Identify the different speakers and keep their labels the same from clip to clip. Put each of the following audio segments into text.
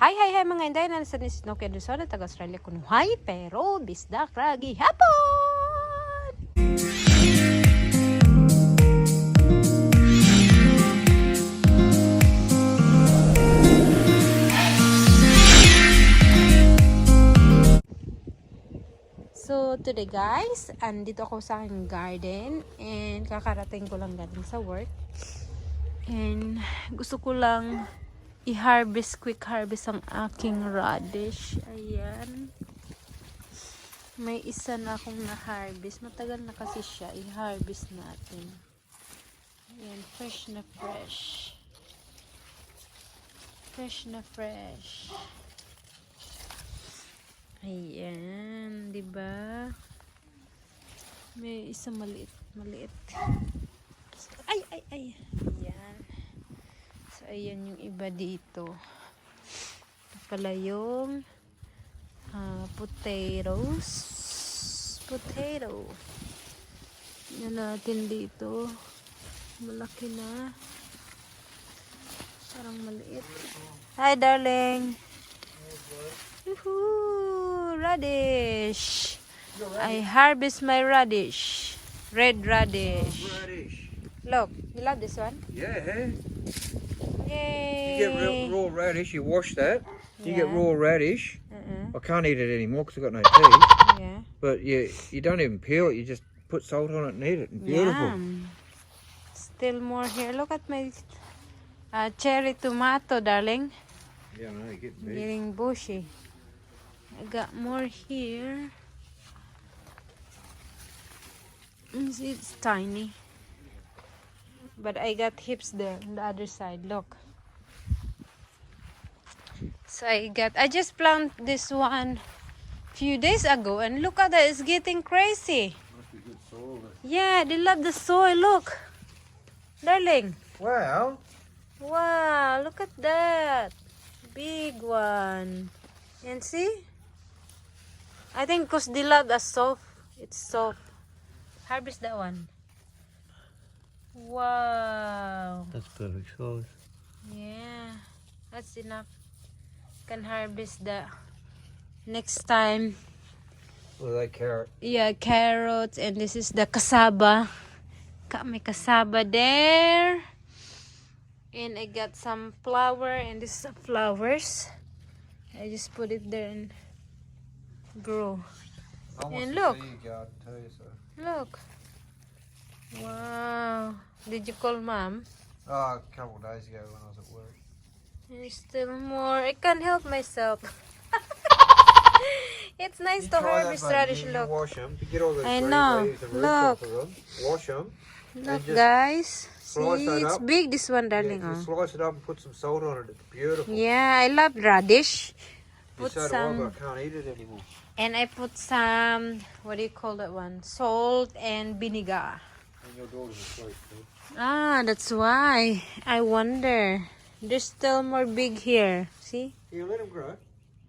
Speaker 1: Hi mga inday na sa Snooky Arizona, taga Australia kuno. Hi, pero bisda kragi hapon. So today guys, andito ako sa aking garden and kakarating ko lang galing sa work. And gusto ko lang i-harvest, quick harvest ang aking radish. Ayan. May isa na akong na-harvest. Matagal na kasi siya. I-harvest natin. Ayan. Fresh na fresh. Fresh na fresh. Ayan. Diba? May isa maliit. Maliit. Ay. Ayan. So, ayan yung iba dito. Ito pala yung potatoes. Potato. Tignan natin dito. Malaki na. Parang maliit. Hi, darling. Woohoo! Radish. I harvest my radish. Red radish. Look, you love this one?
Speaker 2: Yeah.
Speaker 1: Yay.
Speaker 2: You get raw radish, you wash that. You get raw radish. I can't eat it anymore because I've got no teeth.
Speaker 1: Yeah.
Speaker 2: But you don't even peel it, you just put salt on it and eat it. Beautiful.
Speaker 1: Yum. Still more here. Look at my cherry tomato, darling.
Speaker 2: Yeah, I know, you get big.
Speaker 1: Getting bushy. I got more here. It's tiny. But I got hips there on the other side. Look. So I just planted this one few days ago and look at that, it's getting crazy.
Speaker 2: Must be good soil.
Speaker 1: Yeah, they love the soil. Look. Darling.
Speaker 2: Wow.
Speaker 1: Wow, look at that. Big one. And see? I think because they love the soft. It's soft. Harvest that one. Wow.
Speaker 2: That's perfect size.
Speaker 1: Yeah. That's enough. Can harvest the next time.
Speaker 2: Well, they carrot.
Speaker 1: Yeah, carrots. And this is the cassava. May cassava there. And I got some flower. And this is flowers. I just put it there and grow. And look. Look. Wow. Did you call Mom?
Speaker 2: Oh, a couple of days ago when I was at work.
Speaker 1: There's still more. I can't help myself. It's nice to harvest radish. Look.
Speaker 2: Wash them. You get all the
Speaker 1: I
Speaker 2: green
Speaker 1: know.
Speaker 2: leaves, the roots
Speaker 1: Look.
Speaker 2: off of them. Wash them.
Speaker 1: Look,
Speaker 2: just
Speaker 1: guys. See,
Speaker 2: slice that
Speaker 1: it's
Speaker 2: up.
Speaker 1: big, this one, darling.
Speaker 2: Yeah, just slice it up and put some salt on it. It's beautiful.
Speaker 1: Yeah, I love radish.
Speaker 2: You
Speaker 1: Put
Speaker 2: so do I,
Speaker 1: some,
Speaker 2: but I can't eat it anymore.
Speaker 1: and I put some, what do you call that one? Salt and vinegar.
Speaker 2: And your daughter's asleep too.
Speaker 1: Ah, that's why. I wonder. There's still more big here. See?
Speaker 2: You let them grow.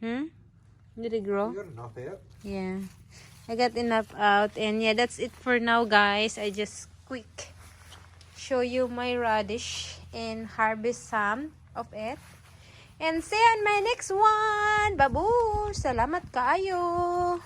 Speaker 1: Did it grow?
Speaker 2: You got enough out.
Speaker 1: Yeah. I got enough out. And yeah, that's it for now, guys. I just quick show you my radish and harvest some of it. And see you on my next one. Babu! Salamat kaayo!